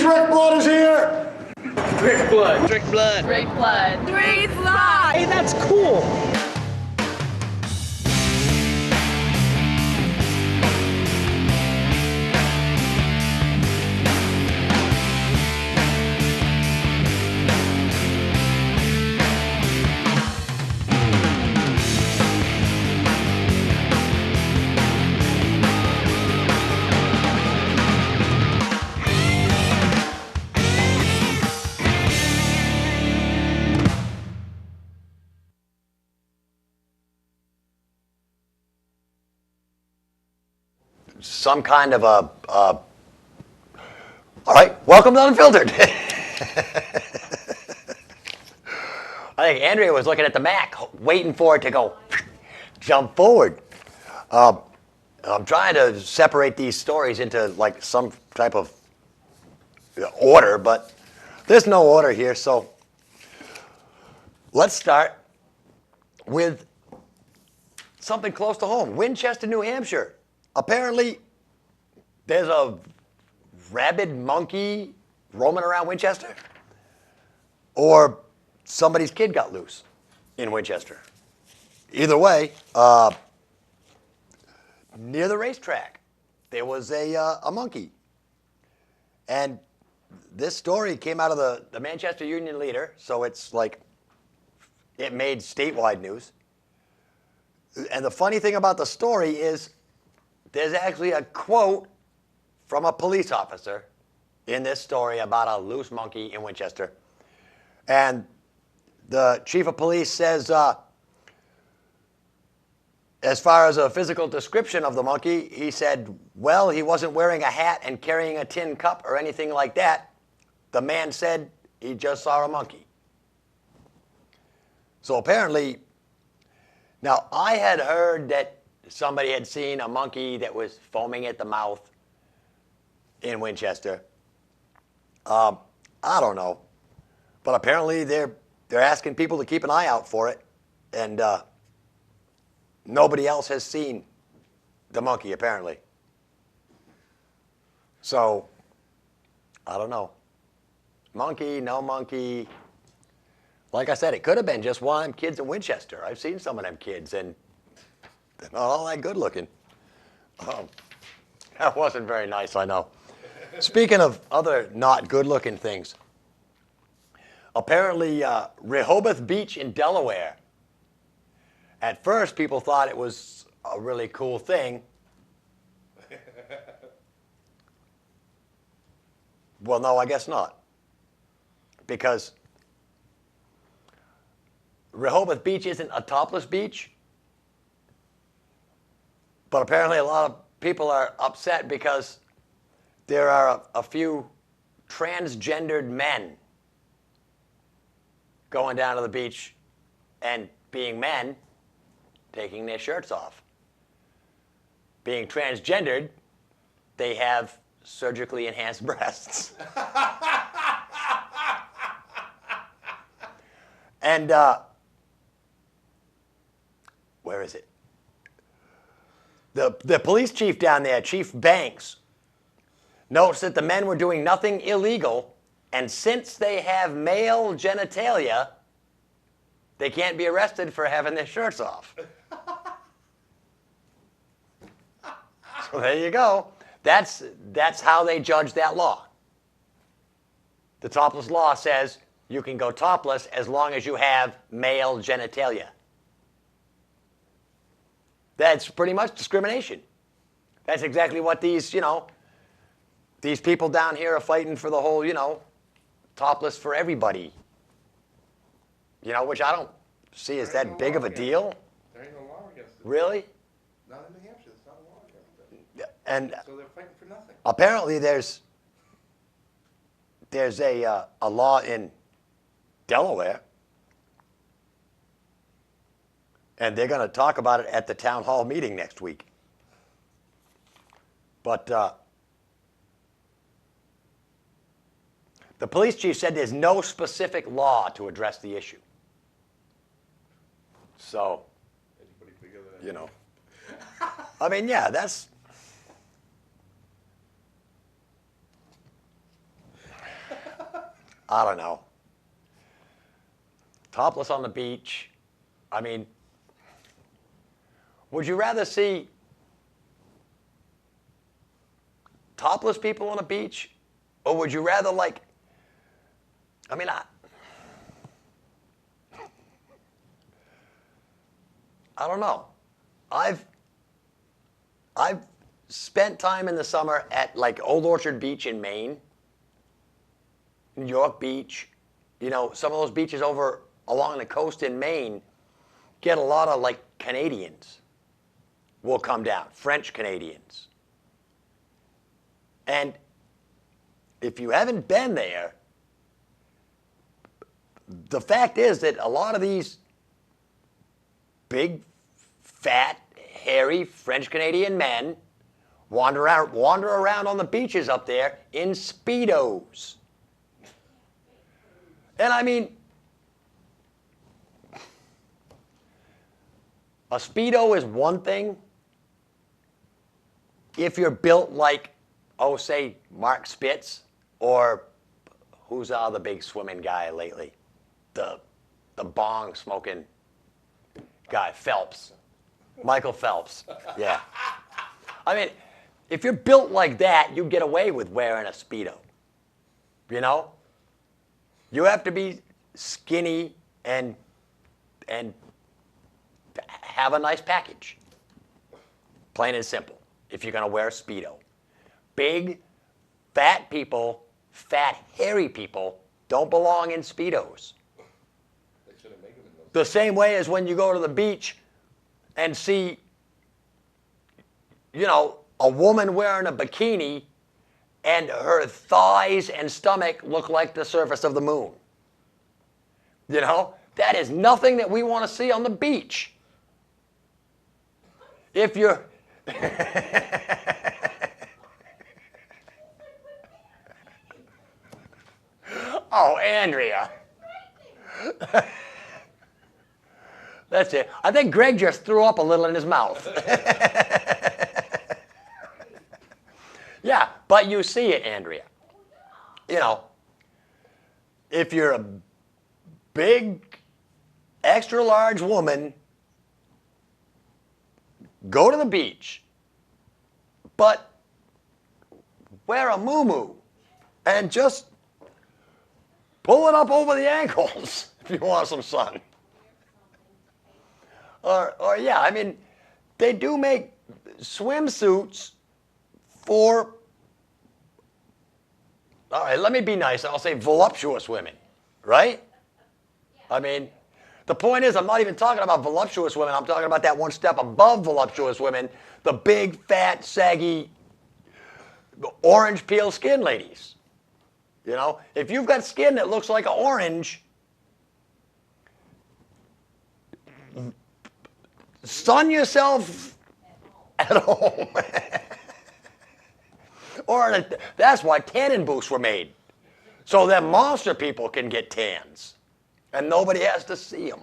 Drick Blood is here! Drick blood. Drink blood. Drink blood. Drink blood. Hey, that's cool. Some kind of all right, welcome to Unfiltered. I think Andrea was looking at the Mac, waiting for it to go jump forward. I'm trying to separate these stories into like some type of order, but there's no order here, so let's start with something close to home. Winchester, New Hampshire. Apparently, there's a rabid monkey roaming around Winchester, or somebody's kid got loose in Winchester. Either way, near the racetrack, there was a monkey. And this story came out of the Manchester Union Leader, so it's like it made statewide news. And the funny thing about the story is there's actually a quote from a police officer in this story about a loose monkey in Winchester. And the chief of police says, as far as a physical description of the monkey, he said, well, he wasn't wearing a hat and carrying a tin cup or anything like that. The man said he just saw a monkey. So apparently, now I had heard that somebody had seen a monkey that was foaming at the mouth in Winchester. I don't know. But apparently they're asking people to keep an eye out for it. And nobody else has seen the monkey, apparently. So, I don't know. Monkey, no monkey. Like I said, it could have been just one of them kids in Winchester. I've seen some of them kids, and they're not all that good looking. That wasn't very nice, I know. Speaking of other not good looking things, apparently Rehoboth Beach in Delaware. At first, people thought it was a really cool thing. Well, no, I guess not. Because Rehoboth Beach isn't a topless beach. But apparently a lot of people are upset because there are a few transgendered men going down to the beach and being men, taking their shirts off. Being transgendered, they have surgically enhanced breasts. And where is it? The police chief down there, Chief Banks, notes that the men were doing nothing illegal, and since they have male genitalia, they can't be arrested for having their shirts off. So there you go. That's how they judge that law. The topless law says you can go topless as long as you have male genitalia. That's pretty much discrimination. That's exactly what these people down here are fighting for, the whole, topless for everybody. Which I don't see as that big of a deal. There ain't no law against it. Really? Not in New Hampshire. There's not a law against it. And So they're fighting for nothing. apparently there's a law in Delaware, and they're going to talk about it at the town hall meeting next week. But the police chief said there's no specific law to address the issue. So, Anybody bigger than I mean, yeah, that's I don't know. Topless on the beach. I mean, would you rather see topless people on a beach, or would you rather like? I mean, I don't know. I've spent time in the summer at like Old Orchard Beach in Maine, New York Beach. You know, some of those beaches over along the coast in Maine get a lot of like Canadians will come down, French Canadians. And if you haven't been there, the fact is that a lot of these big, fat, hairy French Canadian men wander around on the beaches up there in Speedos. And I mean, a Speedo is one thing if you're built like, oh, say, Mark Spitz, or who's the big swimming guy lately? The bong smoking guy, Phelps. Michael Phelps. Yeah. I mean, if you're built like that, you get away with wearing a Speedo. You know? You have to be skinny and have a nice package. Plain and simple. If you're going to wear a Speedo. Big, fat people, fat, hairy people don't belong in Speedos. They shouldn't make them in those. The same way as when you go to the beach and see, you know, a woman wearing a bikini and her thighs and stomach look like the surface of the moon. You know, that is nothing that we want to see on the beach. If you're... Oh, Andrea. That's it. I think Greg just threw up a little in his mouth. Yeah, but you see it, Andrea. You know, if you're a big, extra large woman, go to the beach, but wear a muumuu and just pull it up over the ankles if you want some sun. Or yeah, I mean, they do make swimsuits for, all right, let me be nice, I'll say voluptuous women, right? I mean, the point is, I'm not even talking about voluptuous women, I'm talking about that one step above voluptuous women, the big, fat, saggy, orange peel skin ladies. You know, if you've got skin that looks like an orange, sun yourself at home. Or that's why tanning booths were made, so that monster people can get tans, and nobody has to see them.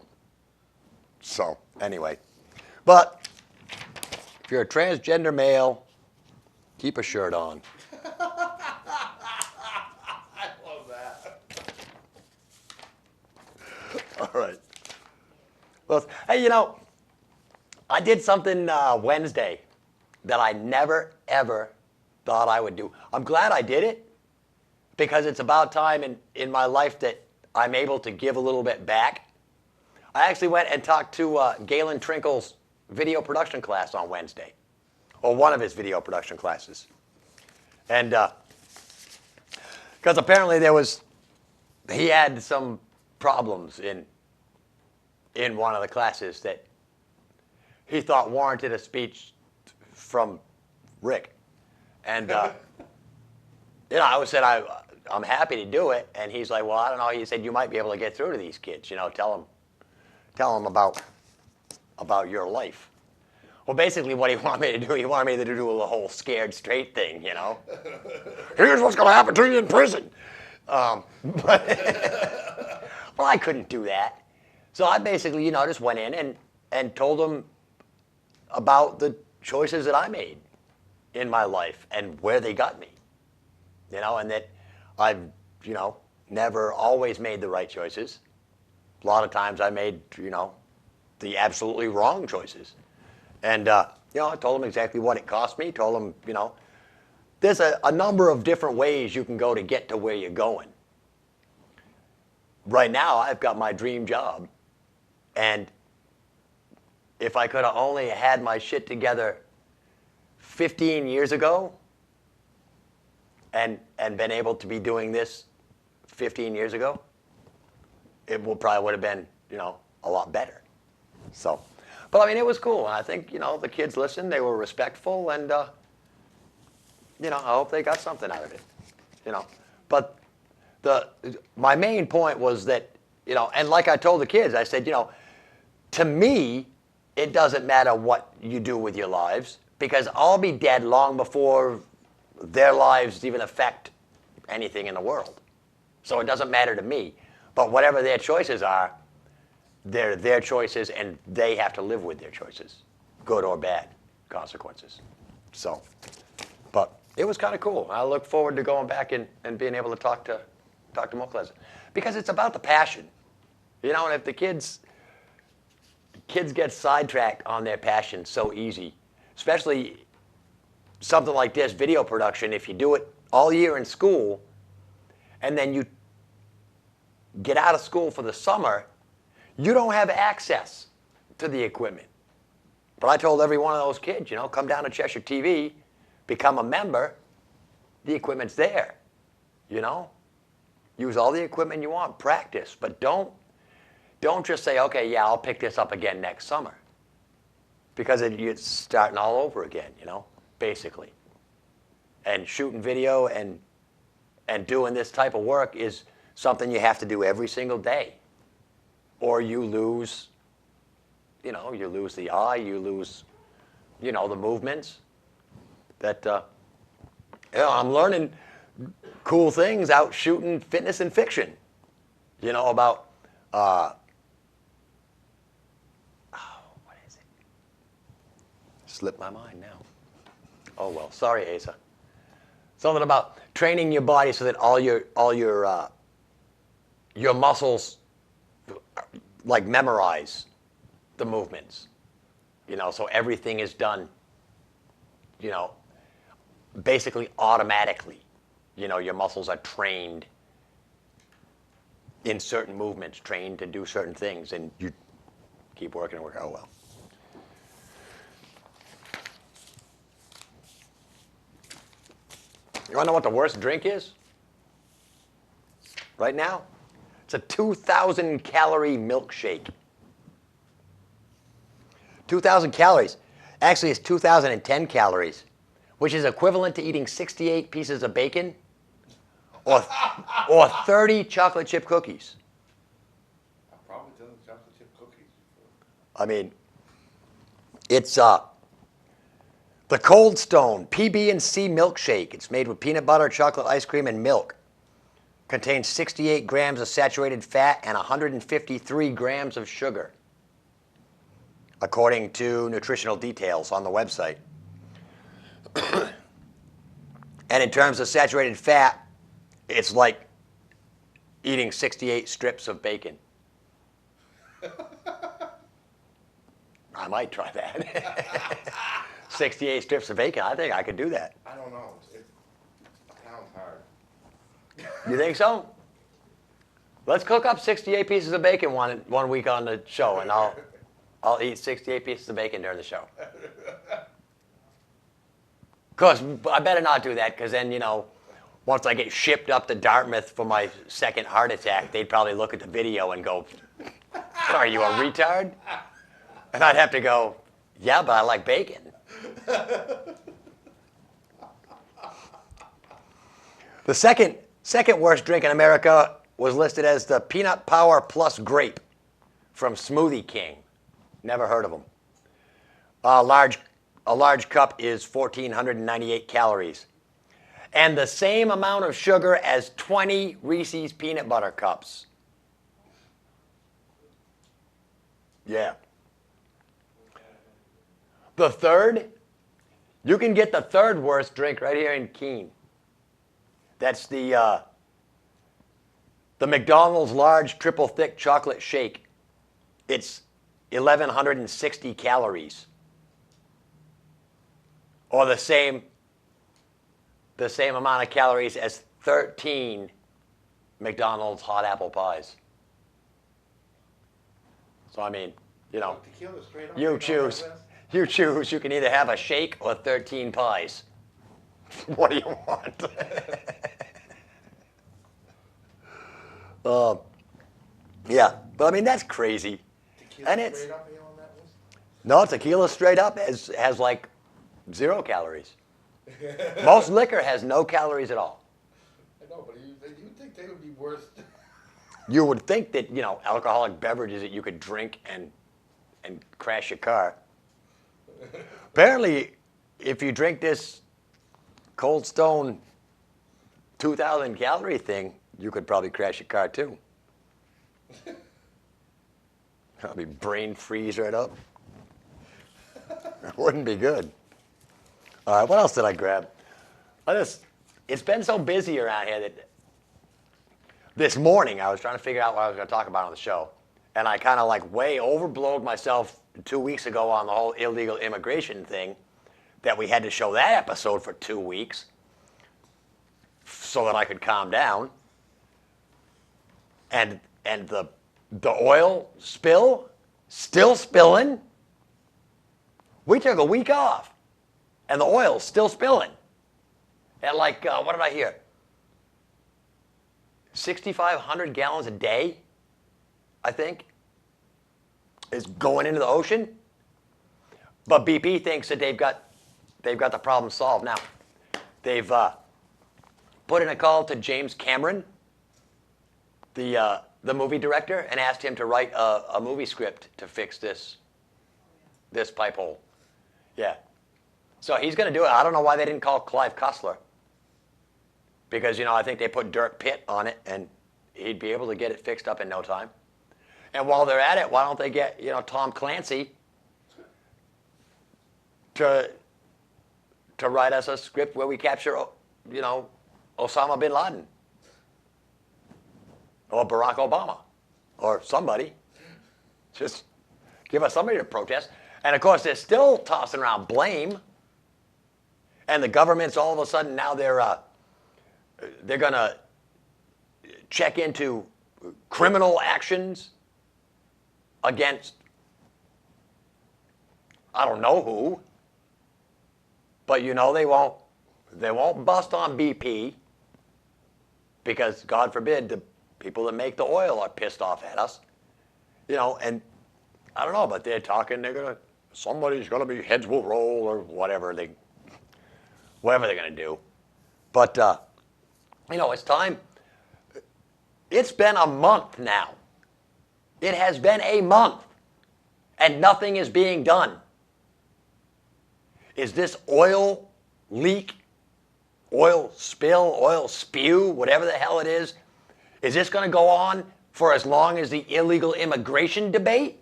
So anyway, but if you're a transgender male, keep a shirt on. I love that. All right. Well, hey, you know, I did something Wednesday that I never, ever thought I would do. I'm glad I did it, because it's about time in my life that I'm able to give a little bit back. I actually went and talked to Galen Trinkle's video production class on Wednesday, or one of his video production classes. And because apparently he had some problems in one of the classes that he thought warranted a speech from Rick. And, you know, I said, I'm happy to do it. And he's like, well, I don't know. He said, you might be able to get through to these kids. You know, tell them about your life. Well, basically what he wanted me to do, he wanted me to do the whole scared straight thing, you know. Here's what's going to happen to you in prison. But well, I couldn't do that. So I basically, you know, just went in and told them about the choices that I made in my life and where they got me. You know, and that I've, you know, never always made the right choices. A lot of times I made, the absolutely wrong choices. And, I told them exactly what it cost me, told them, there's a number of different ways you can go to get to where you're going. Right now, I've got my dream job. And if I could have only had my shit together 15 years ago and been able to be doing this 15 years ago, it probably would have been, a lot better. So, but I mean, it was cool. And I think, the kids listened, they were respectful, and, I hope they got something out of it, But my main point was that, and like I told the kids, I said, to me, it doesn't matter what you do with your lives, because I'll be dead long before their lives even affect anything in the world. So it doesn't matter to me. But whatever their choices are, they're their choices, and they have to live with their choices, good or bad consequences. So, but it was kind of cool. I look forward to going back and being able to talk to Mokles, because it's about the passion, and if the kids get sidetracked on their passion so easy, especially something like this, video production. If you do it all year in school, and then you get out of school for the summer, you don't have access to the equipment. But I told every one of those kids, come down to Cheshire TV, become a member. The equipment's there, Use all the equipment you want, practice, but don't just say, okay, yeah, I'll pick this up again next summer. Because you're starting all over again, basically. And shooting video and doing this type of work is something you have to do every single day. Or you lose, you lose the eye, you lose, the movements. That, I'm learning cool things out shooting fitness and fiction. About, what is it? Slipped my mind now. Oh well, sorry, Asa. Something about training your body so that all your muscles like memorize the movements. So everything is done, basically automatically. Your muscles are trained in certain movements, trained to do certain things, and you keep working and working. Oh well. You want to know what the worst drink is? Right now? It's a 2,000 calorie milkshake. 2,000 calories. Actually, it's 2,010 calories, which is equivalent to eating 68 pieces of bacon or 30 chocolate chip cookies. I've probably done the chocolate chip cookies before. I mean, it's the Cold Stone PB&C milkshake. It's made with peanut butter, chocolate ice cream, and milk. Contains 68 grams of saturated fat and 153 grams of sugar, according to nutritional details on the website. And in terms of saturated fat, it's like eating 68 strips of bacon. I might try that. 68 strips of bacon. I think I could do that. I don't know. It sounds hard. You think so? Let's cook up 68 pieces of bacon one week on the show, and I'll eat 68 pieces of bacon during the show. Because I better not do that, because then, once I get shipped up to Dartmouth for my second heart attack, they'd probably look at the video and go, "Are you a retard?" And I'd have to go, "Yeah, but I like bacon." The second worst drink in America was listed as the Peanut Power Plus Grape from Smoothie King. Never heard of them. A large cup is 1,498 calories. And the same amount of sugar as 20 Reese's peanut butter cups. Yeah. The third, you can get the third worst drink right here in Keene. That's the The McDonald's large triple thick chocolate shake, it's 1,160 calories. Or the same amount of calories as 13 McDonald's hot apple pies. So I mean, you know, Tequila straight up. you choose. You choose. You can either have a shake or 13 pies. What do you want? Yeah, but I mean that's crazy. Tequila And it's straight up here on that list? no tequila straight up has like 0 calories. Most liquor has no calories at all. I know, but you think they would be worse? You would think that, you know, alcoholic beverages that you could drink and crash your car. Apparently, if you drink this Cold Stone 2,000 calorie thing, you could probably crash your car too. That'd be brain freeze right up. It wouldn't be good. All right, what else did I grab? It's been so busy around here that this morning I was trying to figure out what I was going to talk about on the show. And I kind of like way overblowed myself 2 weeks ago on the whole illegal immigration thing that we had to show that episode for 2 weeks so that I could calm down. And the oil spill, still spilling. We took a week off, and the oil's still spilling. At like, what did I hear? 6,500 gallons a day, I think, is going into the ocean. But BP thinks that they've got the problem solved. Now, they've put in a call to James Cameron, the movie director, and asked him to write a movie script to fix this pipe hole. Yeah. So he's going to do it. I don't know why they didn't call Clive Cussler. Because, you know, I think they put Dirk Pitt on it, and he'd be able to get it fixed up in no time. And while they're at it, why don't they get, you know, Tom Clancy to write us a script where we capture, you know, Osama bin Laden or Barack Obama or somebody. Just give us somebody to protest. And of course, they're still tossing around blame. And the government's all of a sudden now they're going to check into criminal actions against I don't know who. But you know they won't bust on BP because God forbid the people that make the oil are pissed off at us. You know, and I don't know, but they're talking somebody's gonna be heads will roll or whatever they're gonna do. But you know, it's time. It's been a month now. It has been a month and nothing is being done. Is this oil leak, oil spill, oil spew, whatever the hell it is this going to go on for as long as the illegal immigration debate?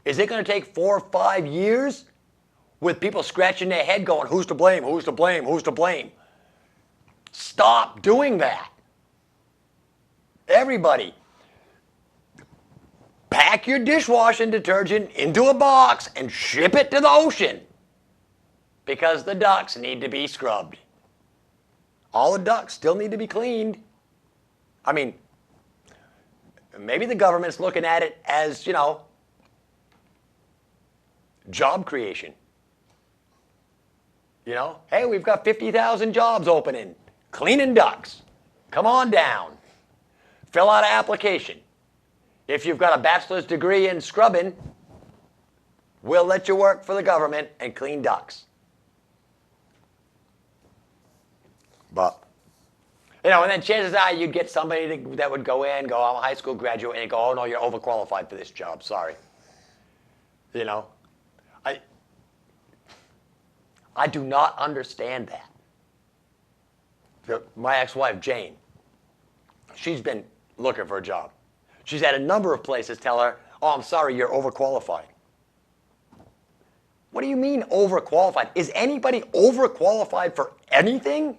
Is it going to take 4 or 5 years with people scratching their head going, who's to blame, who's to blame, who's to blame? Stop doing that. Everybody, pack your dishwashing detergent into a box and ship it to the ocean. Because the ducks need to be scrubbed. All the ducks still need to be cleaned. I mean, maybe the government's looking at it as, you know, job creation. You know, hey, we've got 50,000 jobs opening. Cleaning ducks. Come on down. Fill out an application. If you've got a bachelor's degree in scrubbing, we'll let you work for the government and clean ducks. But, you know, and then chances are you'd get somebody that would go in, go, I'm a high school graduate, and go, oh, no, you're overqualified for this job. Sorry. You know, I do not understand that. My ex-wife, Jane, she's been looking for a job. She's had a number of places tell her, oh, I'm sorry, you're overqualified. What do you mean overqualified? Is anybody overqualified for anything?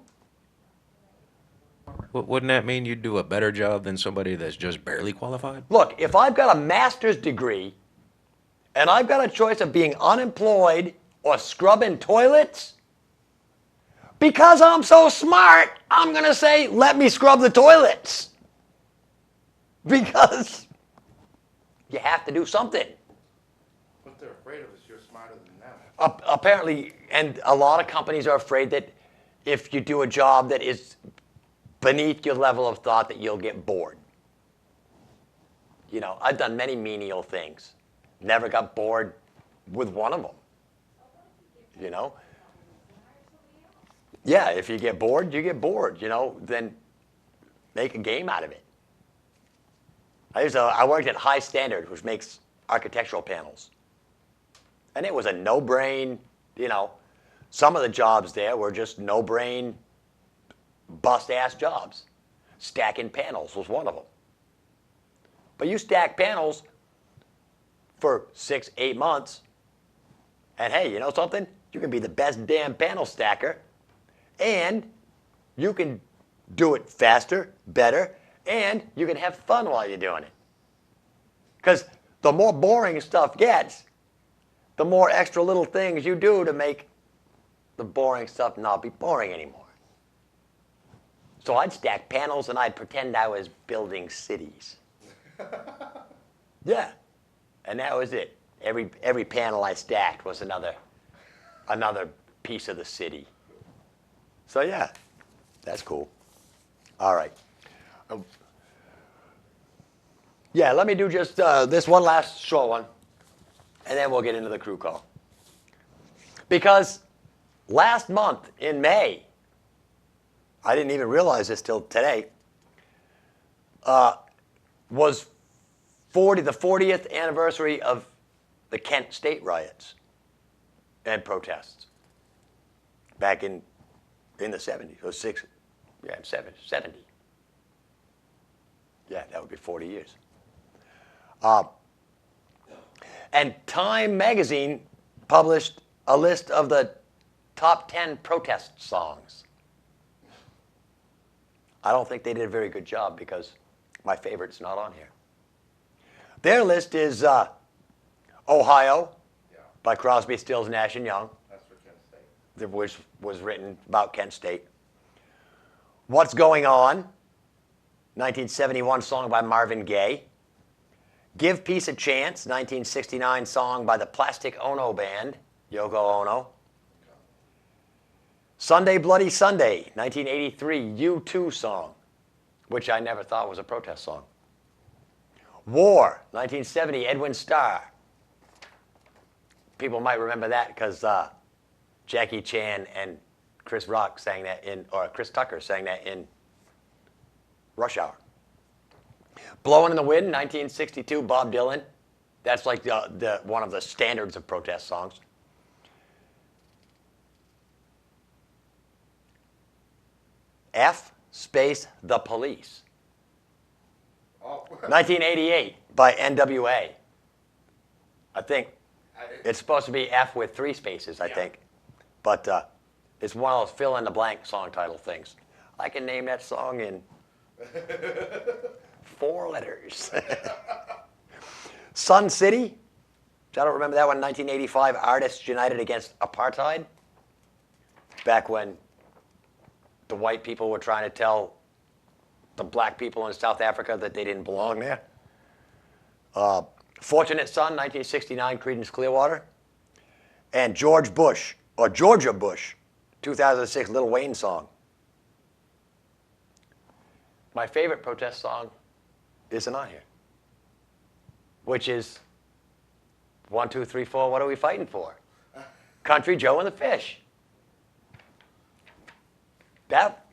Wouldn't that mean you'd do a better job than somebody that's just barely qualified? Look, if I've got a master's degree and I've got a choice of being unemployed or scrubbing toilets, because I'm so smart, I'm going to say, let me scrub the toilets. Because you have to do something. What they're afraid of is you're smarter than them. Apparently, and a lot of companies are afraid that if you do a job that is beneath your level of thought, that you'll get bored. You know, I've done many menial things. Never got bored with one of them. You know? Yeah, if you get bored, you get bored. You know, then make a game out of it. I worked at High Standard, which makes architectural panels. And it was a no-brain, you know. Some of the jobs there were just no-brain, bust-ass jobs. Stacking panels was one of them. But you stack panels for 6, 8 months, and hey, you know something? You can be the best damn panel stacker, and you can do it faster, better, and you can have fun while you're doing it. Because the more boring stuff gets, the more extra little things you do to make the boring stuff not be boring anymore. So I'd stack panels and I'd pretend I was building cities. Yeah. And that was it. Every panel I stacked was another piece of the city. So yeah, that's cool. All right. Yeah, let me do just this one last short one, and then we'll get into the crew call. Because last month in May, I didn't even realize this till today, was the 40th anniversary of the Kent State riots and protests back in the 70s, or 60s, yeah, 70. Yeah, that would be 40 years. And Time magazine published a list of the top 10 protest songs. I don't think they did a very good job because my favorite's not on here. Their list is Ohio by Crosby, Stills, Nash and Young, That's for Kent State. which was written about Kent State. What's Going On, 1971 song by Marvin Gaye. Give Peace a Chance, 1969 song by the Plastic Ono Band, Yoko Ono. Sunday Bloody Sunday, 1983 U2 song, which I never thought was a protest song. War, 1970, Edwin Starr. People might remember that because Jackie Chan and Chris Tucker sang that in Rush Hour. Blowing in the Wind, 1962, Bob Dylan. That's like one of the standards of protest songs. F space The Police. Oh. 1988 by NWA. I think it's supposed to be F with 3 spaces, I think. But it's one of those fill-in-the-blank song title things. I can name that song in 4 letters. Sun City. I don't remember that one. 1985, Artists United Against Apartheid. Back when the white people were trying to tell the black people in South Africa that they didn't belong there. Fortunate Son, 1969, Creedence Clearwater. And Georgia Bush, 2006, Lil Wayne song. My favorite protest song isn't on here, which is 1, 2, 3, 4, what are we fighting for? Country Joe and the Fish. That,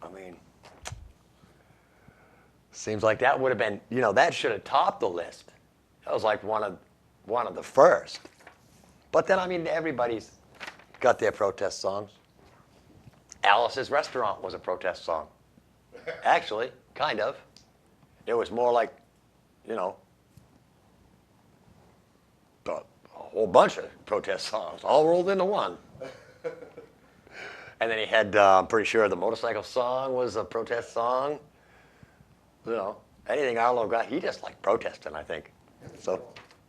I mean, seems like that would have been, that should have topped the list. That was like one of the first. But then, I mean, everybody's got their protest songs. Alice's Restaurant was a protest song. Actually, kind of. It was more like, a whole bunch of protest songs, all rolled into one. And then he had, I'm pretty sure the motorcycle song was a protest song. You know, anything Arlo got, he just liked protesting, I think. So,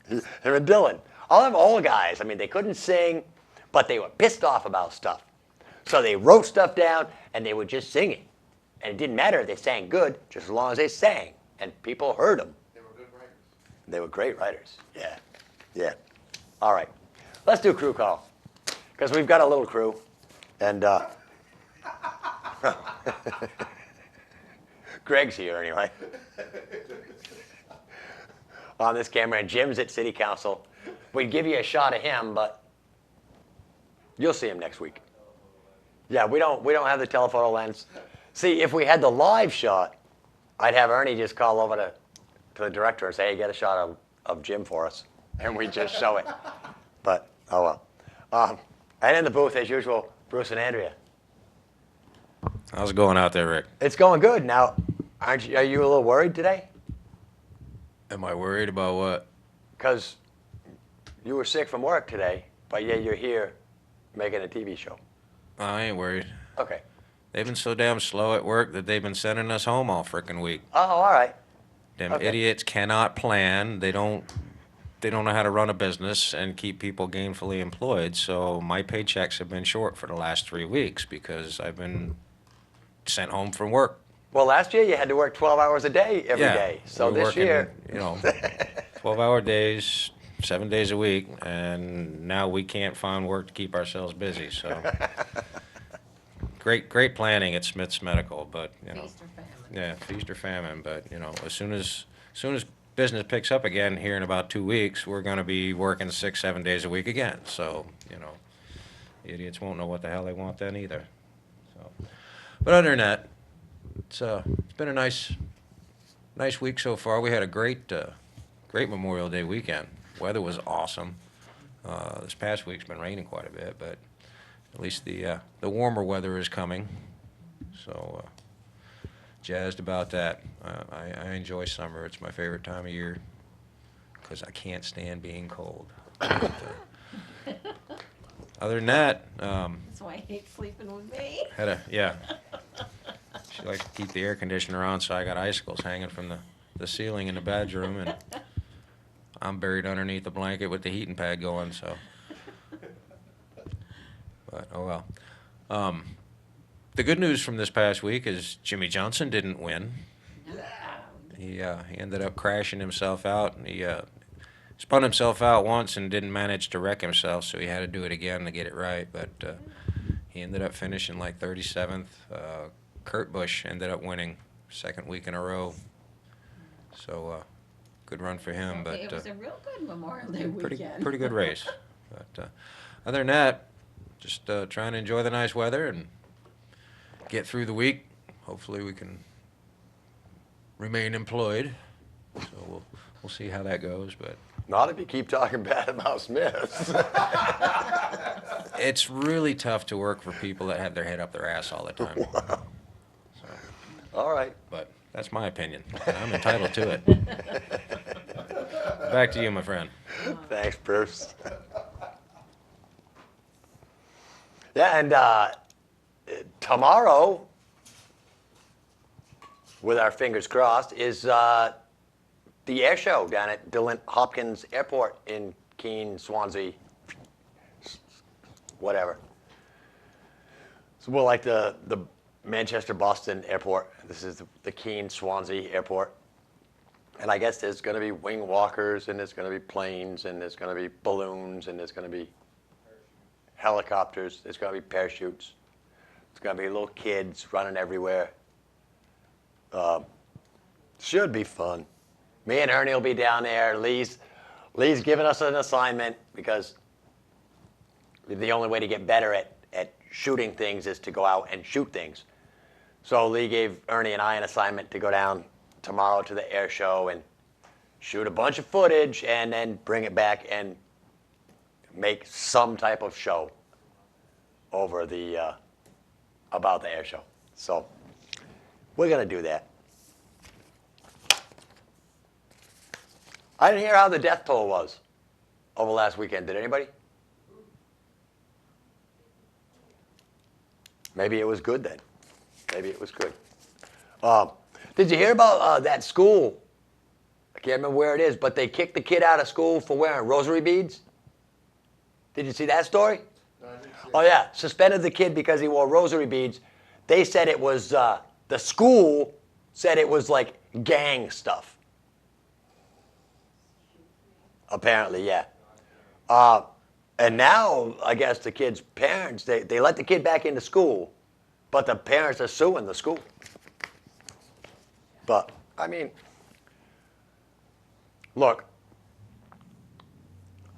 him and Dylan, all them old guys, I mean, they couldn't sing, but they were pissed off about stuff. So they wrote stuff down, and they would just sing it. And it didn't matter if they sang good, just as long as they sang, and people heard them. They were good writers. They were great writers. Yeah, yeah. All right, let's do crew call, because we've got a little crew, and Greg's here anyway. On this camera, and Jim's at City Council. We'd give you a shot of him, but you'll see him next week. Yeah, we don't have the telephoto lens. See, if we had the live shot, I'd have Ernie just call over to the director and say, hey, get a shot of Jim for us. And we just show it. But, oh well. And in the booth, as usual, Bruce and Andrea. How's it going out there, Rick? It's going good. Now, are you a little worried today? Am I worried about what? Because you were sick from work today, but yet you're here making a TV show. I ain't worried. Okay. They've been so damn slow at work that they've been sending us home all frickin' week. Oh, all right. Them Okay. idiots cannot plan. They don't know how to run a business and keep people gainfully employed. So my paychecks have been short for the last 3 weeks because I've been sent home from work. Well, last year you had to work 12 hours a day every day. So we're this working, year, 12-hour days, 7 days a week, and now we can't find work to keep ourselves busy. So great planning at Smith's Medical, but Feast or famine. yeah, feast or famine. But as soon as business picks up again here in about 2 weeks, we're going to be working 6-7 days a week again. So the idiots won't know what the hell they want then either. So, but other than that, it's been a nice week so far. We had a great Memorial Day weekend. Weather was awesome. This past week's been raining quite a bit, but at least the warmer weather is coming. So jazzed about that. I enjoy summer. It's my favorite time of year because I can't stand being cold. But, other than that, That's why I hate sleeping with me. She likes to keep the air conditioner on, so I got icicles hanging from the ceiling in the bedroom, and I'm buried underneath the blanket with the heating pad going, so. But, oh well. The good news from this past week is Jimmy Johnson didn't win. He ended up crashing himself out, and he spun himself out once and didn't manage to wreck himself, so he had to do it again to get it right, but he ended up finishing like 37th. Kurt Busch ended up winning second week in a row. So good run for him. But It was a real good Memorial Day weekend. pretty good race. But other than that, just trying to enjoy the nice weather and get through the week. Hopefully we can remain employed. So we'll see how that goes. But not if you keep talking bad about Smiths. it's really tough to work for people that have their head up their ass all the time. Wow. All right. But that's my opinion. And I'm entitled to it. Back to you, my friend. Thanks, Bruce. Yeah, and tomorrow, with our fingers crossed, is the air show down at Dylan Hopkins Airport in Keene, Swansea, whatever. So we're like the Manchester-Boston Airport. This is the Keene, Swansea Airport. And I guess there's going to be wing walkers, and there's going to be planes, and there's going to be balloons, and there's going to be helicopters. There's going to be parachutes. There's going to be little kids running everywhere. Should be fun. Me and Ernie will be down there. Lee's giving us an assignment because the only way to get better at shooting things is to go out and shoot things. So Lee gave Ernie and I an assignment to go down tomorrow to the air show and shoot a bunch of footage and then bring it back and make some type of show over about the air show. So we're going to do that. I didn't hear how the death toll was over last weekend. Did anybody? Maybe it was good then. Maybe it was good. Did you hear about that school? I can't remember where it is, but they kicked the kid out of school for wearing rosary beads. Did you see that story? No, I didn't see Oh yeah, suspended the kid because he wore rosary beads. They said it was the school said it was like gang stuff. Apparently, yeah. And now I guess the kid's parents they let the kid back into school, but the parents are suing the school. But I mean, look,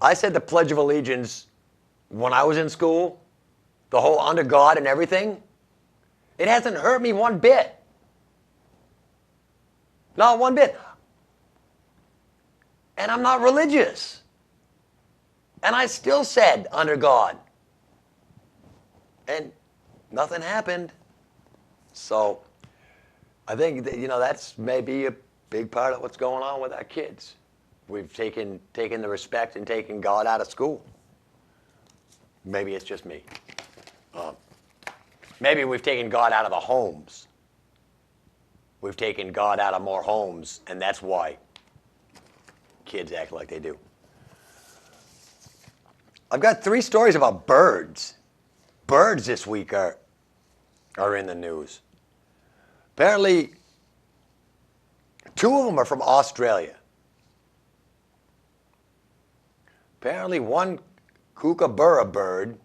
I said the Pledge of Allegiance when I was in school, the whole under God and everything. It hasn't hurt me one bit. Not one bit. And I'm not religious. And I still said under God. And nothing happened. So I think that, that's maybe a big part of what's going on with our kids. We've taken the respect and taken God out of school. Maybe it's just me. Maybe we've taken God out of the homes. We've taken God out of more homes, and that's why kids act like they do. I've got 3 stories about birds. Birds this week are in the news. Apparently, 2 of them are from Australia. Apparently, one kookaburra bird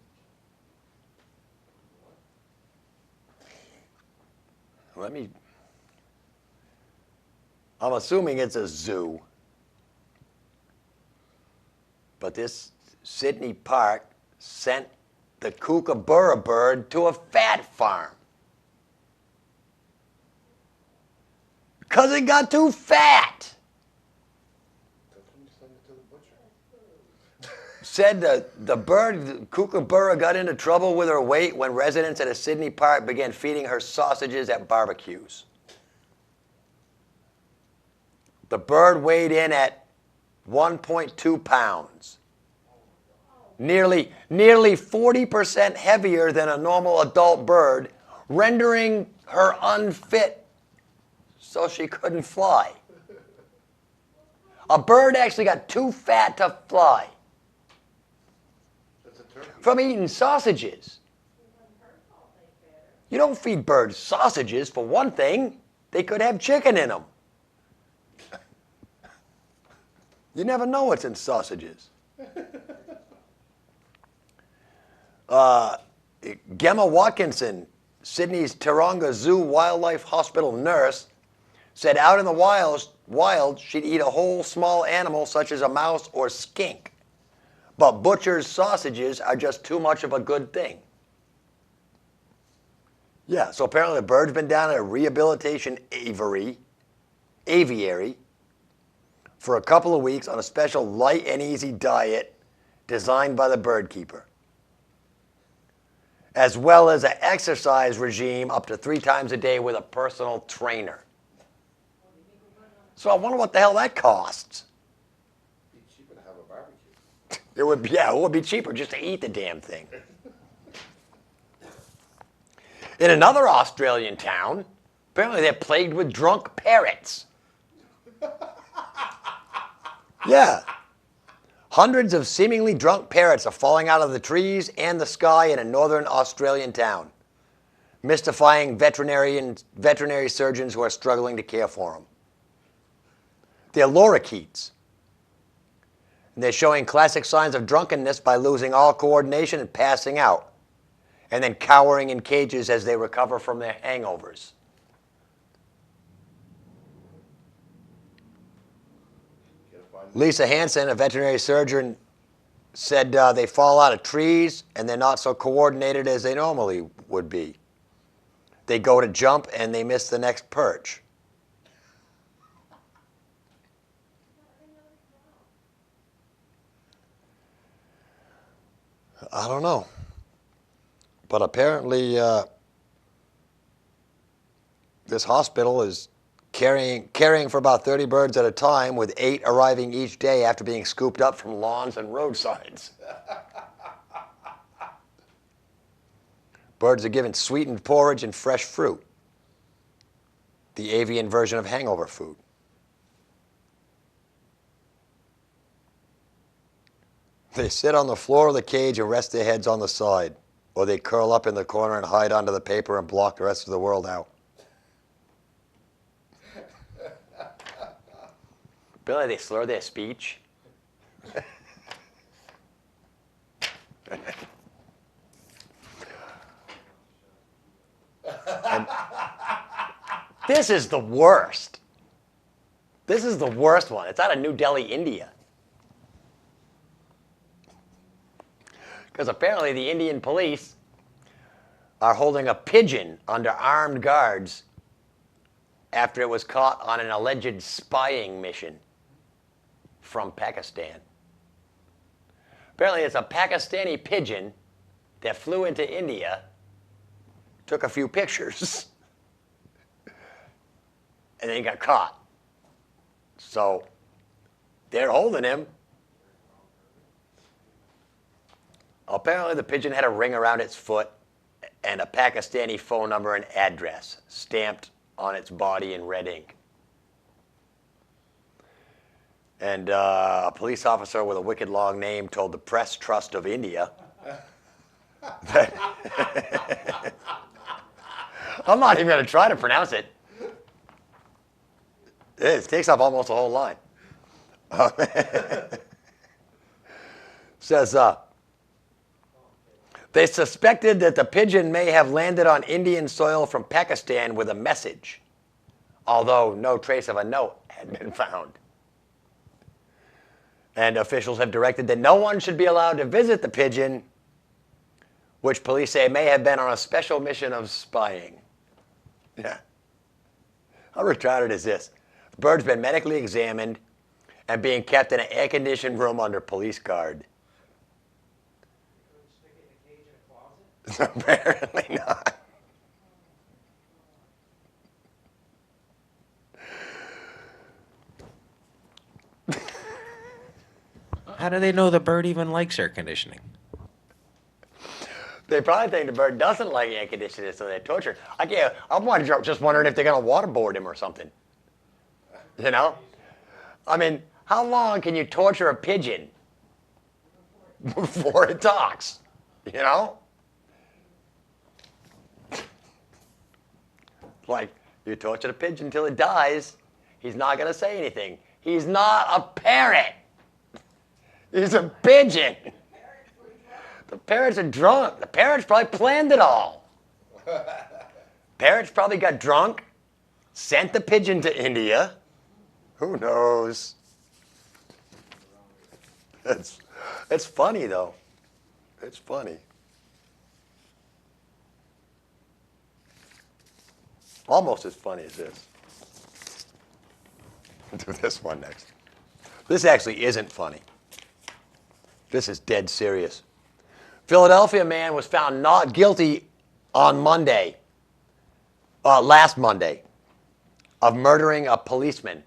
I'm assuming it's a zoo. But this Sydney park sent the kookaburra bird to a fat farm. Because it got too fat. How come you send it to the butcher? Said the bird, kookaburra, got into trouble with her weight when residents at a Sydney park began feeding her sausages at barbecues. The bird weighed in at 1.2 pounds. Nearly 40% heavier than a normal adult bird, rendering her unfit so she couldn't fly. A bird actually got too fat to fly That's a turkey. from eating sausages. You don't feed birds sausages, for one thing. They could have chicken in them. You never know what's in sausages. Gemma Watkinson, Sydney's Taronga Zoo Wildlife Hospital nurse, said out in the wild she'd eat a whole small animal such as a mouse or skink. But butcher's sausages are just too much of a good thing. Yeah, so apparently the bird's been down at a rehabilitation aviary for a couple of weeks on a special light and easy diet designed by the bird keeper, as well as an exercise regime up to 3 times a day with a personal trainer. So I wonder what the hell that costs. It'd be cheaper to have a barbecue. It would be cheaper just to eat the damn thing. In another Australian town, apparently they're plagued with drunk parrots. Yeah. Hundreds of seemingly drunk parrots are falling out of the trees and the sky in a northern Australian town, mystifying veterinary surgeons who are struggling to care for them. They're lorikeets. And they're showing classic signs of drunkenness by losing all coordination and passing out, and then cowering in cages as they recover from their hangovers. Lisa Hansen, a veterinary surgeon, said they fall out of trees and they're not so coordinated as they normally would be. They go to jump and they miss the next perch. I don't know. But apparently this hospital is caring for about 30 birds at a time, with 8 arriving each day after being scooped up from lawns and roadsides. Birds are given sweetened porridge and fresh fruit, the avian version of hangover food. They sit on the floor of the cage and rest their heads on the side, or they curl up in the corner and hide under the paper and block the rest of the world out. Billy, they slur their speech. And this is the worst. This is the worst one. It's out of New Delhi, India. Because apparently the Indian police are holding a pigeon under armed guards after it was caught on an alleged spying mission from Pakistan. Apparently it's a Pakistani pigeon that flew into India, took a few pictures, and then he got caught. So they're holding him. Apparently the pigeon had a ring around its foot and a Pakistani phone number and address stamped on its body in red ink. And a police officer with a wicked long name told the Press Trust of India that I'm not even going to try to pronounce it. It takes up almost the whole line. Says, they suspected that the pigeon may have landed on Indian soil from Pakistan with a message, although no trace of a note had been found. And officials have directed that no one should be allowed to visit the pigeon, which police say may have been on a special mission of spying. Yeah. How retarded is this? The bird's been medically examined and being kept in an air-conditioned room under police guard. Apparently not. How do they know the bird even likes air conditioning? They probably think the bird doesn't like air conditioning, so they torture it. I'm just wondering if they're going to waterboard him or something. You know? I mean, how long can you torture a pigeon before it talks? You know? Like, you torture the pigeon until it dies, he's not going to say anything. He's not a parrot. He's a pigeon. The parrots are drunk. The parrots probably planned it all. Parrots probably got drunk, sent the pigeon to India. Who knows? It's funny, though. It's funny. Almost as funny as this. Do this one next. This actually isn't funny. This is dead serious. Philadelphia man was found not guilty on Monday, last Monday, of murdering a policeman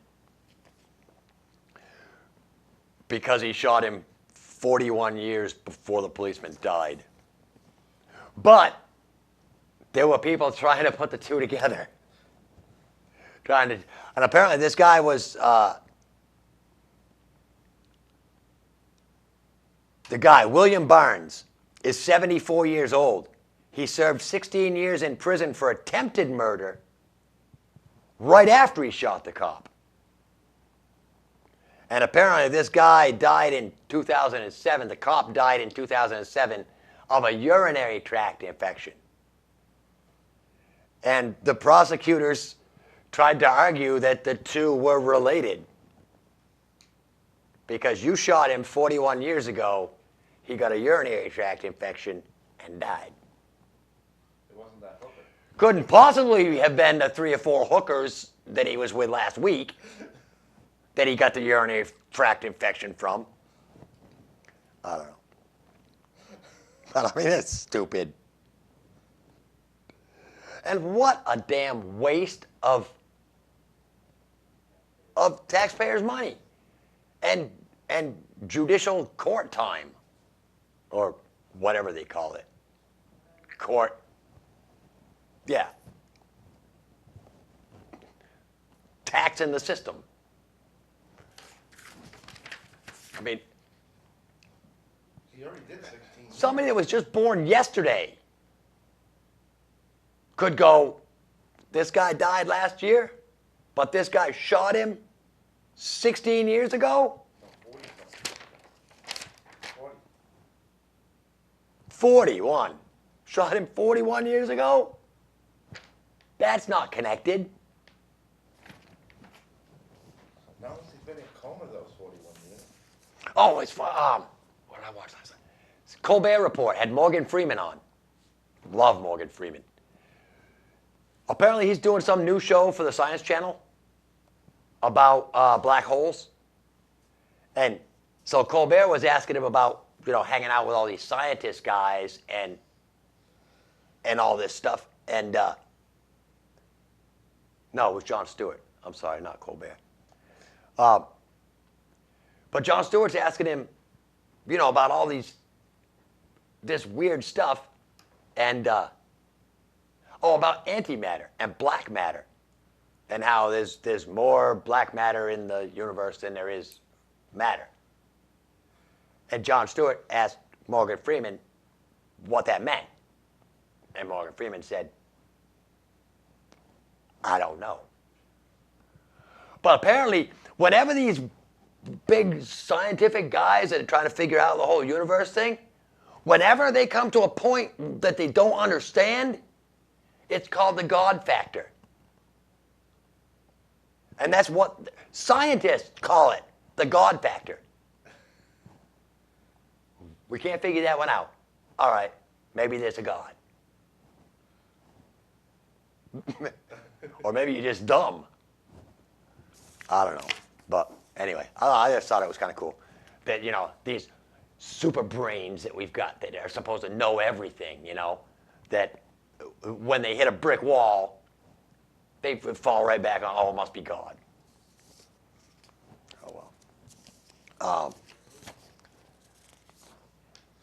because he shot him 41 years before the policeman died. But there were people trying to put the two together. And apparently this guy was, the guy, William Barnes, is 74 years old. He served 16 years in prison for attempted murder right after he shot the cop. And apparently this guy died in 2007. The cop died in 2007 of a urinary tract infection. And the prosecutors tried to argue that the two were related. Because you shot him 41 years ago, he got a urinary tract infection and died. It wasn't that hooker. Couldn't possibly have been the 3 or 4 hookers that he was with last week that he got the urinary tract infection from. I don't know. But I mean, it's stupid. And what a damn waste of taxpayers' money and judicial court time, or whatever they call it. Court Yeah. Taxing the system. I mean, He already did 16. somebody that was just born yesterday could go, this guy died last year, but this guy shot him 16 years ago? 40. 41. Shot him 41 years ago? That's not connected. Now he's been in coma those 41 years. Oh, it's fun. What did I watch last night? Colbert Report had Morgan Freeman on. Love Morgan Freeman. Apparently he's doing some new show for the Science Channel about black holes. And so Colbert was asking him about, hanging out with all these scientist guys and all this stuff. And no, it was Jon Stewart. I'm sorry, not Colbert. But Jon Stewart's asking him, about all this weird stuff, and about antimatter and black matter, and how there's more black matter in the universe than there is matter. And Jon Stewart asked Morgan Freeman what that meant, and Morgan Freeman said, I don't know. But apparently, whenever these big scientific guys that are trying to figure out the whole universe thing, whenever they come to a point that they don't understand, it's called the God factor. And that's what scientists call it, the God factor. We can't figure that one out. All right, maybe there's a God. Or maybe you're just dumb. I don't know. But anyway, I just thought it was kind of cool that, these super brains that we've got that are supposed to know everything, that when they hit a brick wall, they fall right back on, oh, it must be God. Oh, well.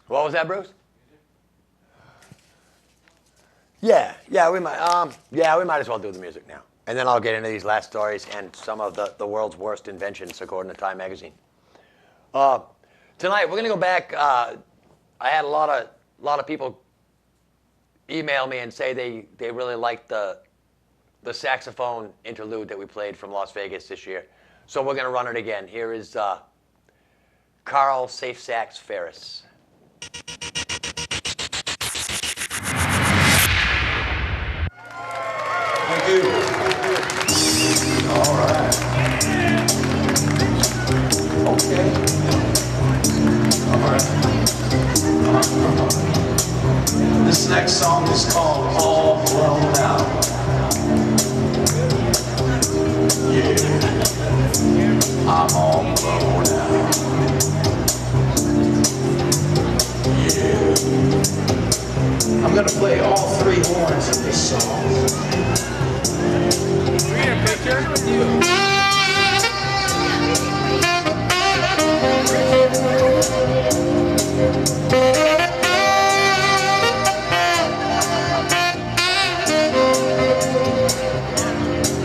What was that, Bruce? Yeah, we might. We might as well do the music now, and then I'll get into these last stories and some of the world's worst inventions, according to Time magazine. Tonight we're gonna go back. I had a lot of people email me and say they really liked the saxophone interlude that we played from Las Vegas this year, so we're gonna run it again. Here is Carl Safe Sax Ferris. Thank you. All right. Okay. All right. This next song is called All Blown Out. Yeah. I'm all blown out. Yeah. I'm gonna play all three horns of this song. We need a picture with you.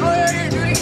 Oh yeah, you're doing it.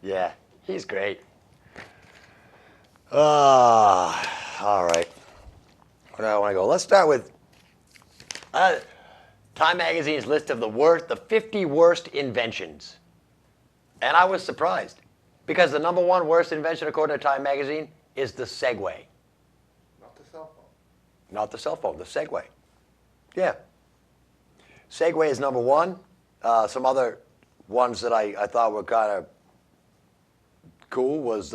Yeah, he's great. All right. Where do I want to go? Let's start with Time Magazine's list of the 50 worst inventions. And I was surprised because the number one worst invention, according to Time Magazine, is the Segway. Not the cell phone. Not the cell phone, the Segway. Yeah. Segway is number one. Some other ones that I thought were kind of cool was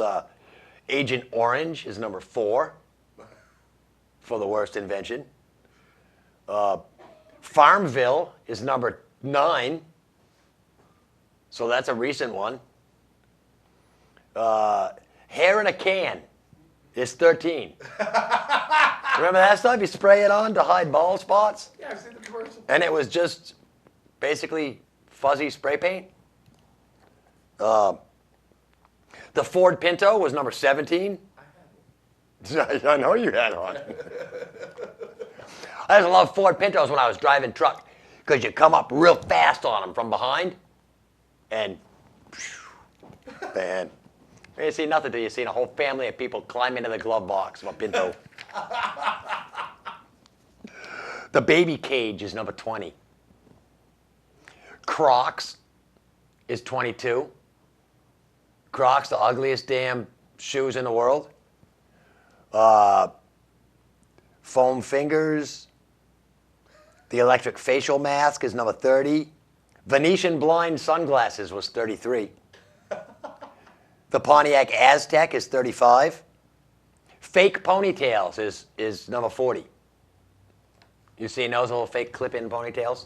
Agent Orange is number 4 for the worst invention. Farmville is number 9. So that's a recent one. Hair in a can is 13. Remember that stuff? You spray it on to hide bald spots? Yeah, I've seen the commercial. And it was just basically fuzzy spray paint. The Ford Pinto was number 17. I know you had one. I used to love Ford Pintos when I was driving truck because you come up real fast on them from behind and man, you see nothing till you see a whole family of people climb into the glove box of a Pinto. The baby cage is number 20. Crocs is 22. Crocs, the ugliest damn shoes in the world. Foam fingers. The electric facial mask is number 30. Venetian blind sunglasses was 33. The Pontiac Aztec is 35. Fake ponytails is number 40. You seen those little fake clip-in ponytails?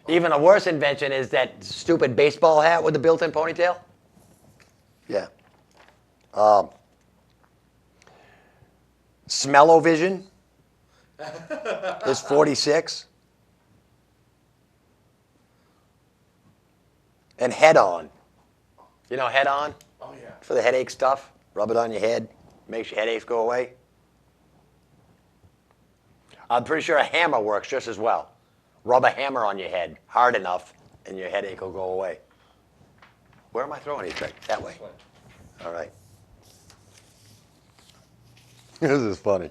Even a worse invention is that stupid baseball hat with the built-in ponytail. Yeah. Smell-o-vision is 46. And head-on. You know head-on? Oh, yeah. For the headache stuff. Rub it on your head. Makes your headaches go away. I'm pretty sure a hammer works just as well. Rub a hammer on your head hard enough and your headache will go away. Where am I throwing these, Greg? That way. All right. This is funny.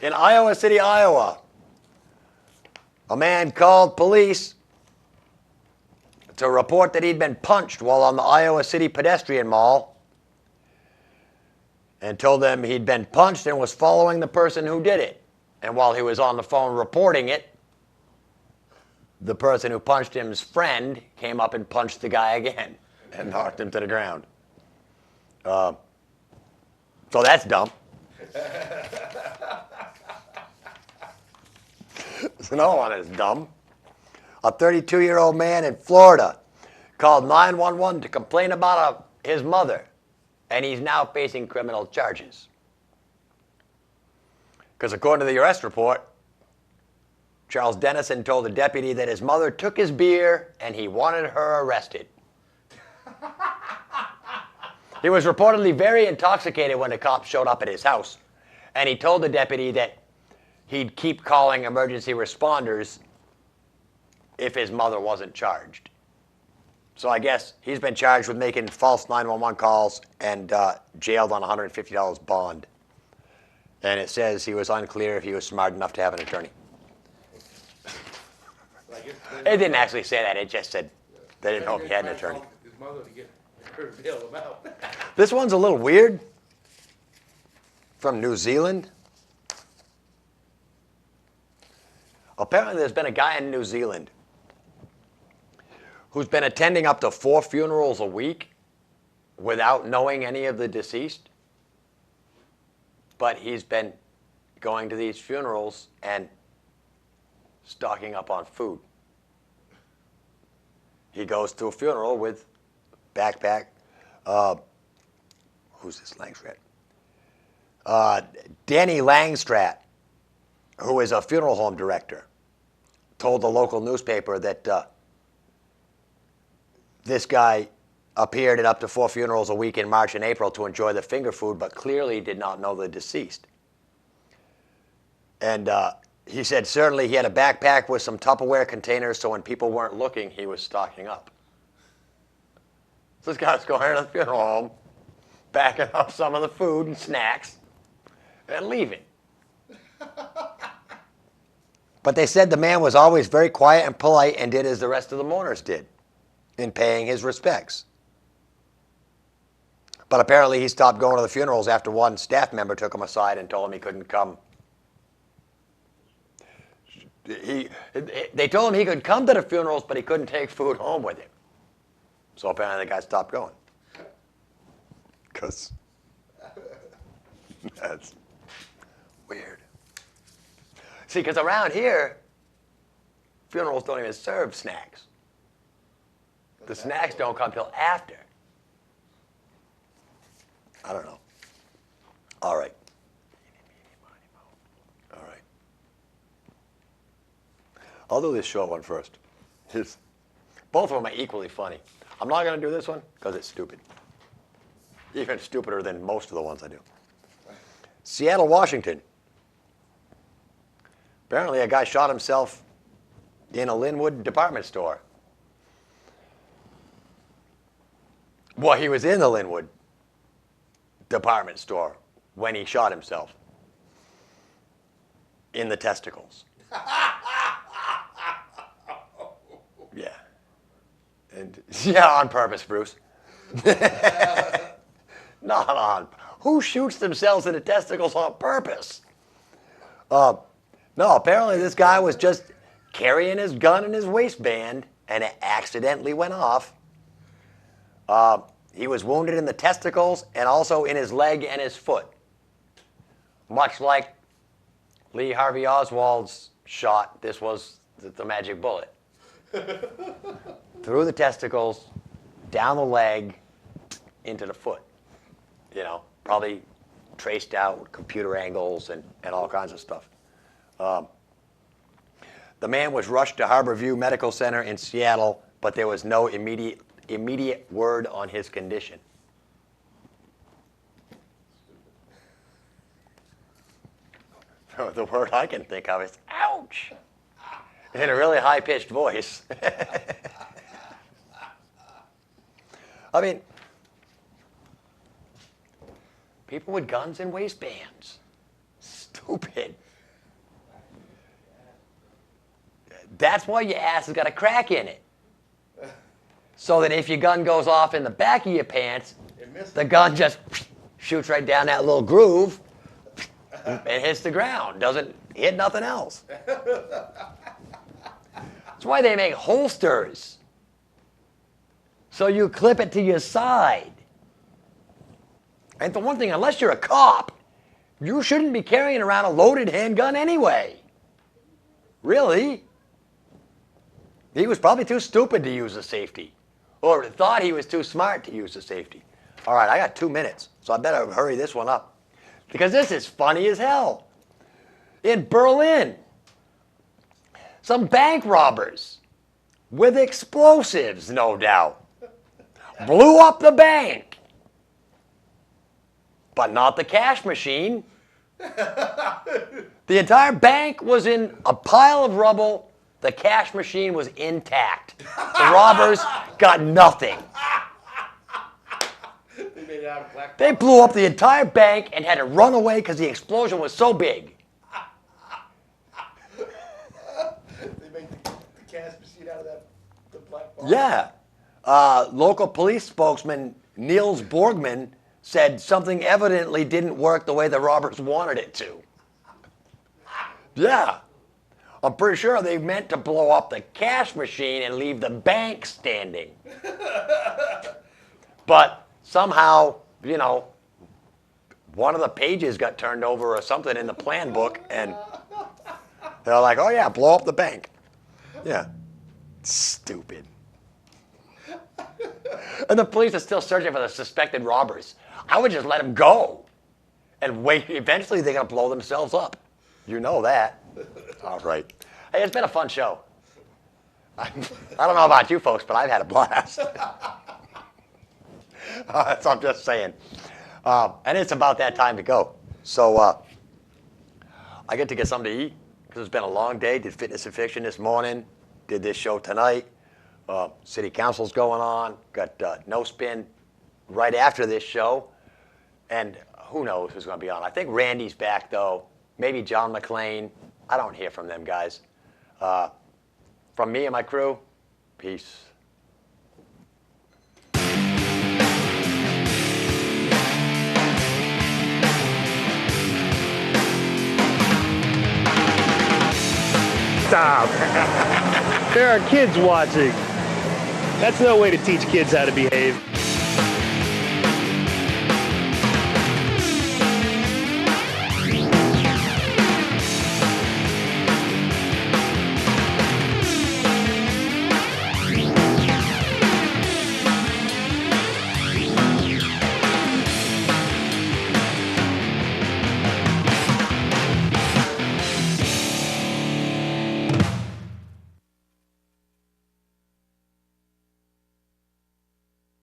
In Iowa City, Iowa, a man called police to report that he'd been punched while on the Iowa City pedestrian mall and told them he'd been punched and was following the person who did it. And while he was on the phone reporting it, the person who punched him's friend came up and punched the guy again and knocked him to the ground. So that's dumb. Another one is dumb. A 32-year-old man in Florida called 911 to complain about his mother, and he's now facing criminal charges. Because according to the arrest report, Charles Dennison told the deputy that his mother took his beer and he wanted her arrested. He was reportedly very intoxicated when the cops showed up at his house, and he told the deputy that he'd keep calling emergency responders if his mother wasn't charged. So I guess he's been charged with making false 911 calls and jailed on $150 bond. And it says he was unclear if he was smart enough to have an attorney. It didn't actually say that. It just said they didn't know if he had an attorney. His mother to get her to bail him out. This one's a little weird. From New Zealand. Apparently there's been a guy in New Zealand who's been attending up to 4 funerals a week without knowing any of the deceased. But he's been going to these funerals and stocking up on food. He goes to a funeral with backpack. Who's this Langstrat? Danny Langstrat, who is a funeral home director, told the local newspaper that this guy appeared at up to 4 funerals a week in March and April to enjoy the finger food, but clearly did not know the deceased. And he said certainly he had a backpack with some Tupperware containers, so when people weren't looking, he was stocking up. So this guy was going to the funeral home, packing up some of the food and snacks, and leaving. But they said the man was always very quiet and polite and did as the rest of the mourners did in paying his respects. But apparently he stopped going to the funerals after one staff member took him aside and told him he couldn't come. They told him he could come to the funerals, but he couldn't take food home with him. So apparently the guy stopped going. Because that's weird. See, because around here, funerals don't even serve snacks. The snacks don't come till after. I don't know. All right. All right. I'll do this short one first. Both of them are equally funny. I'm not going to do this one because it's stupid. Even stupider than most of the ones I do. Seattle, Washington. Apparently a guy shot himself in a Linwood department store. Well, he was in the Linwood department store when he shot himself in the testicles. Yeah. And yeah, on purpose, Bruce. Not on. Who shoots themselves in the testicles on purpose? No, apparently this guy was just carrying his gun in his waistband and it accidentally went off. He was wounded in the testicles and also in his leg and his foot. Much like Lee Harvey Oswald's shot, this was the magic bullet. Through the testicles, down the leg, into the foot. You know, probably traced out with computer angles and all kinds of stuff. The man was rushed to Harborview Medical Center in Seattle, but there was no immediate word on his condition. The word I can think of is ouch, in a really high-pitched voice. I mean, people with guns and waistbands. Stupid. That's why your ass has got a crack in it. So that if your gun goes off in the back of your pants, the gun just shoots right down that little groove and hits the ground. Doesn't hit nothing else. That's why they make holsters. So you clip it to your side. And for one thing, unless you're a cop, you shouldn't be carrying around a loaded handgun anyway. Really? He was probably too stupid to use the safety. Or thought he was too smart to use the safety. All right, I got 2 minutes, so I better hurry this one up. Because this is funny as hell. In Berlin, some bank robbers, with explosives, no doubt, blew up the bank. But not the cash machine. The entire bank was in a pile of rubble. The cash machine was intact. The robbers got nothing. They made it out of black. They blew up the entire bank and had to run away because the explosion was so big. They made the cash machine out of the black box. Yeah. Local police spokesman Niels Borgman said something evidently didn't work the way the robbers wanted it to. Yeah. I'm pretty sure they meant to blow up the cash machine and leave the bank standing. But somehow, you know, one of the pages got turned over or something in the plan book, and they're like, oh yeah, blow up the bank. Yeah. Stupid. And the police are still searching for the suspected robbers. I would just let them go and wait. Eventually they're going to blow themselves up. You know that. All right. Hey, it's been a fun show. I don't know about you folks, but I've had a blast. So I'm just saying. And it's about that time to go. So I get to get something to eat because it's been a long day. Did Fitness and Fiction this morning. Did this show tonight. City council's going on. Got No Spin right after this show. And who knows who's going to be on. I think Randy's back, though. Maybe John McClane. I don't hear from them guys. From me and my crew, peace. Stop. There are kids watching. That's no way to teach kids how to behave.